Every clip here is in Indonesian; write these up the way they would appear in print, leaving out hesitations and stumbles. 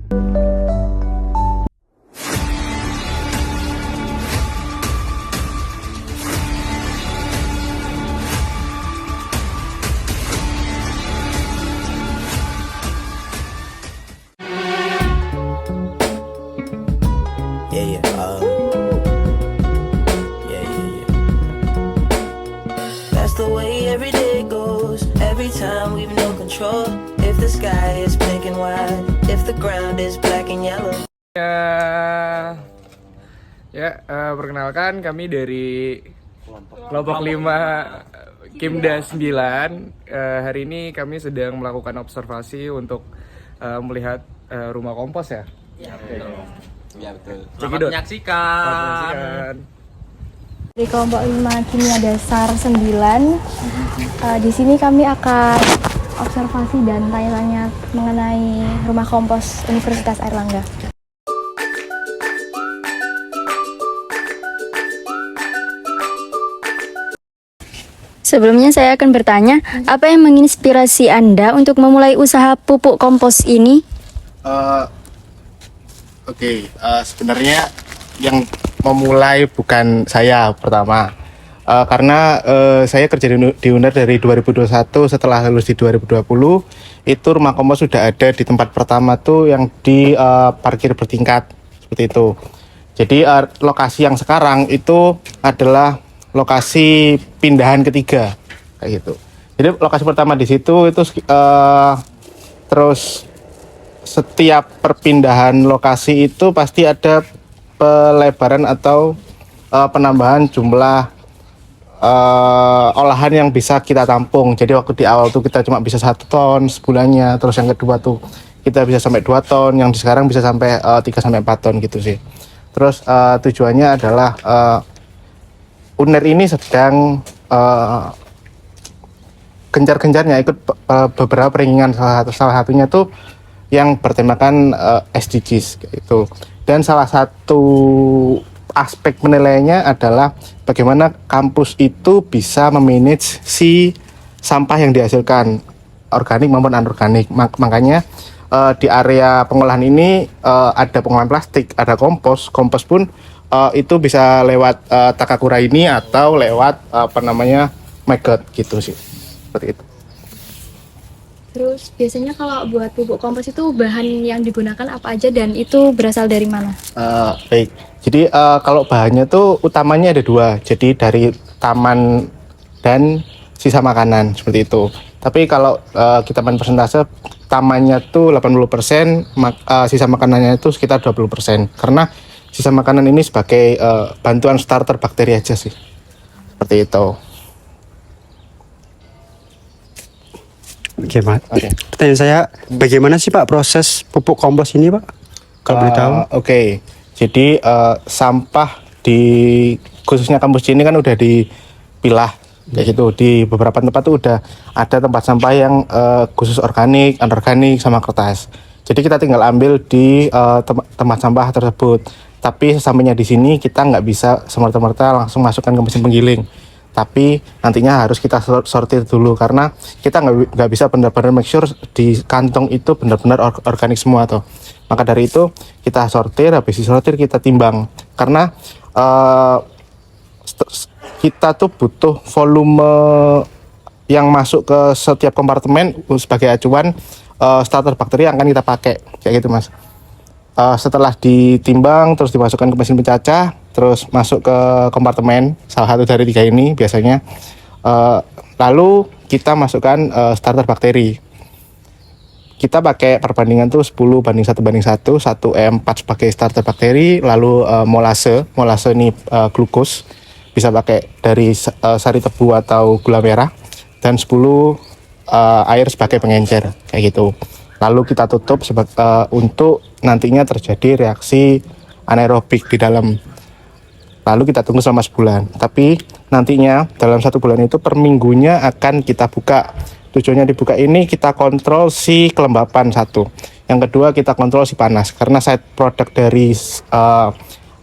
Yeah, yeah, yeah, yeah, yeah. That's the way every day goes. Every time we've no control. If the sky is pink and white, if the ground is black and yellow. Perkenalkan kami dari kelompok 5 Kimda 9. Hari ini kami sedang melakukan observasi untuk melihat rumah kompos ya. Ya betul. Selamat menyaksikan. Di kelompok 5 Kimia Dasar 9, di sini kami akan observasi dan tanya-tanya mengenai rumah kompos Universitas Airlangga. Sebelumnya saya akan bertanya, apa yang menginspirasi Anda untuk memulai usaha pupuk kompos ini? Sebenarnya yang memulai bukan saya pertama, karena saya kerja di UNER dari 2021. Setelah lulus di 2020 itu rumah kompos sudah ada di tempat pertama tuh yang di parkir bertingkat seperti itu. Jadi lokasi yang sekarang itu adalah lokasi pindahan ketiga kayak gitu. Jadi lokasi pertama di situ itu terus setiap perpindahan lokasi itu pasti ada pelebaran atau penambahan jumlah olahan yang bisa kita tampung. Jadi waktu di awal tuh kita cuma bisa 1 ton sebulannya, terus yang kedua tuh kita bisa sampai 2 ton, yang sekarang bisa sampai 3-4 ton gitu sih. Terus tujuannya adalah UNER ini sedang gencar-gencarnya ikut beberapa peringatan, salah satunya tuh yang bertemakan SDGs gitu. Dan salah satu aspek penilaiannya adalah bagaimana kampus itu bisa memanage si sampah yang dihasilkan, organik maupun anorganik. Makanya di area pengolahan ini ada pengolahan plastik, ada kompos pun itu bisa lewat Takakura ini atau lewat maggot gitu sih, seperti itu. Terus biasanya kalau buat pupuk kompos itu bahan yang digunakan apa aja dan itu berasal dari mana? Baik, jadi kalau bahannya tuh utamanya ada 2, jadi dari taman dan sisa makanan seperti itu. Tapi kalau kita main persentase, tamannya tuh 80%, sisa makanannya itu sekitar 20%. Karena sisa makanan ini sebagai bantuan starter bakteri aja sih, seperti itu. Oke, Pak. Pertanyaan saya, bagaimana sih Pak proses pupuk kompos ini, Pak? Kalau boleh tahu. Jadi sampah di khususnya kampus ini kan udah dipilah kayak gitu. Di beberapa tempat tuh udah ada tempat sampah yang khusus organik, anorganik sama kertas. Jadi kita tinggal ambil di tempat sampah tersebut. Tapi sesampainya di sini kita nggak bisa semerta-merta langsung masukkan ke mesin penggiling. Tapi nantinya harus kita sortir dulu karena kita nggak bisa benar-benar make sure di kantong itu benar-benar organik semua tuh. Maka dari itu kita sortir, habis disortir kita timbang karena kita tuh butuh volume yang masuk ke setiap kompartemen sebagai acuan starter bakteri yang akan kita pakai kayak gitu, Mas. Setelah ditimbang terus dimasukkan ke mesin pencacah, terus masuk ke kompartemen salah satu dari 3 ini biasanya, lalu kita masukkan starter bakteri. Kita pakai perbandingan tuh 10:1:1, 1 E4 sebagai starter bakteri, lalu molase ini glukos, bisa pakai dari sari tebu atau gula merah, dan 10 air sebagai pengencer kayak gitu. Lalu kita tutup untuk nantinya terjadi reaksi anaerobik di dalam. Lalu kita tunggu selama sebulan. Tapi nantinya dalam 1 bulan itu per minggunya akan kita buka. Tujuannya dibuka ini kita kontrol si kelembapan 1. Yang kedua kita kontrol si panas. Karena side product dari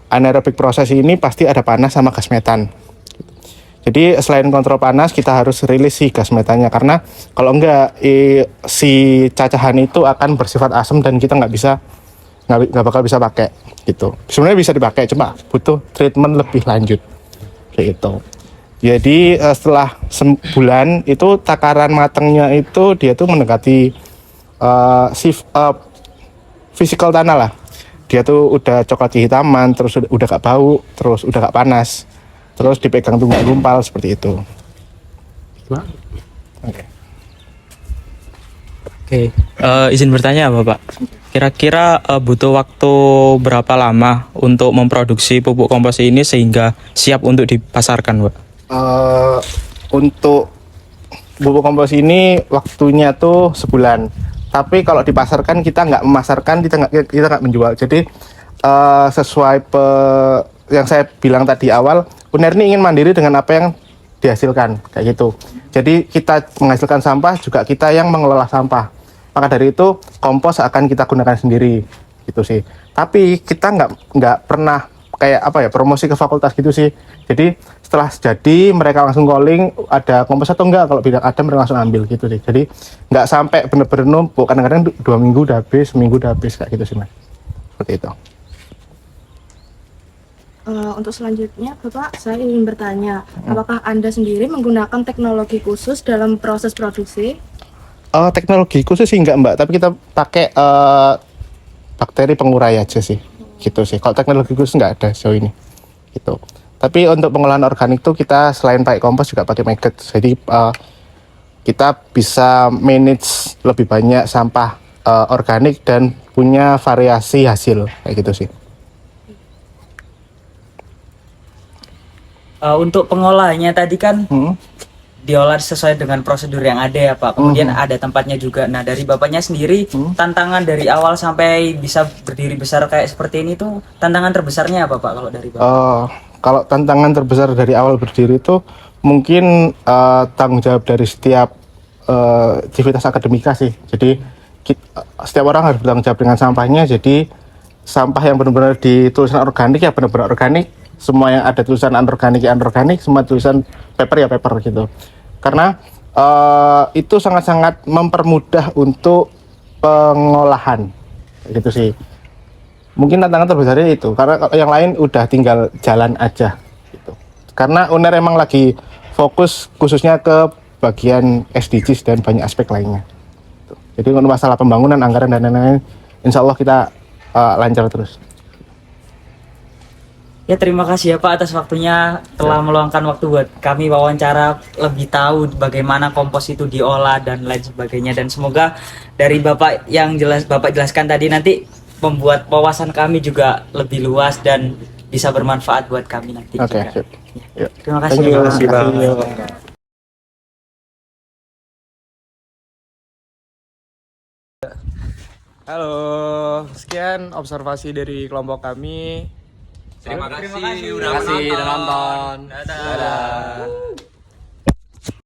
anaerobik proses ini pasti ada panas sama gas metan. Jadi selain kontrol panas kita harus rilis si gas metannya, karena kalau enggak si cacahan itu akan bersifat asam dan kita nggak bisa nggak bakal bisa pakai gitu. Sebenarnya bisa dipakai, cuma butuh treatment lebih lanjut kayak gitu. Jadi setelah sebulan itu takaran matangnya itu dia tuh mendekati physical tanah lah. Dia tuh udah coklat kehitaman, terus udah gak bau, terus udah gak panas, terus dipegang tuh nggak gumpal seperti itu. Oke. Oke, izin bertanya Bapak. Kira-kira butuh waktu berapa lama untuk memproduksi pupuk kompos ini sehingga siap untuk dipasarkan, Pak? Untuk pupuk kompos ini waktunya tuh sebulan. Tapi kalau dipasarkan kita nggak memasarkan, kita nggak menjual. Jadi sesuai yang saya bilang tadi awal, UNER ini ingin mandiri dengan apa yang dihasilkan kayak gitu. Jadi kita menghasilkan sampah juga kita yang mengelola sampah. Maka dari itu kompos akan kita gunakan sendiri gitu sih. Tapi kita nggak pernah kayak apa ya promosi ke fakultas gitu sih. Jadi setelah jadi mereka langsung calling ada kompos atau enggak, kalau tidak ada mereka langsung ambil gitu sih. Jadi nggak sampai bener-bener numpuk, kadang-kadang 2 minggu udah habis, seminggu udah habis kayak gitu sih Mas. Seperti itu. Untuk selanjutnya, Bapak, saya ingin bertanya, apakah Anda sendiri menggunakan teknologi khusus dalam proses produksi? Teknologi khusus sih enggak Mbak, tapi kita pakai bakteri pengurai aja sih, gitu sih. Kalau teknologi khusus enggak ada sejauh ini, gitu. Tapi untuk pengolahan organik tuh kita selain pakai kompos juga pakai maggot. Jadi kita bisa manage lebih banyak sampah organik dan punya variasi hasil kayak gitu sih. Untuk pengolahannya tadi kan diolah sesuai dengan prosedur yang ada ya Pak. Kemudian ada tempatnya juga. Nah dari Bapaknya sendiri tantangan dari awal sampai bisa berdiri besar kayak seperti ini tuh tantangan terbesarnya apa Pak kalau dari Bapak? Kalau tantangan terbesar dari awal berdiri itu mungkin tanggung jawab dari setiap aktivitas akademika sih. Jadi setiap orang harus bertanggung jawab dengan sampahnya. Jadi sampah yang benar-benar ditulisan organik ya benar-benar organik. Semua yang ada tulisan anorganik ya anorganik, semua tulisan paper ya paper gitu. Karena itu sangat-sangat mempermudah untuk pengolahan gitu sih. Mungkin tantangan terbesarnya itu, karena yang lain udah tinggal jalan aja gitu. Karena UNER emang lagi fokus khususnya ke bagian SDGs dan banyak aspek lainnya. Jadi untuk masalah pembangunan, anggaran dan lain-lain, insya Allah kita lancar terus. Ya terima kasih ya Pak atas waktunya telah meluangkan waktu buat kami wawancara lebih tahu bagaimana kompos itu diolah dan lain sebagainya, dan semoga dari Bapak yang Bapak jelaskan tadi nanti membuat wawasan kami juga lebih luas dan bisa bermanfaat buat kami nanti. Oke, juga. ya. Terima kasih. Terima kasih Bang. Halo, sekian observasi dari kelompok kami. Terima kasih udah nonton. Dadah.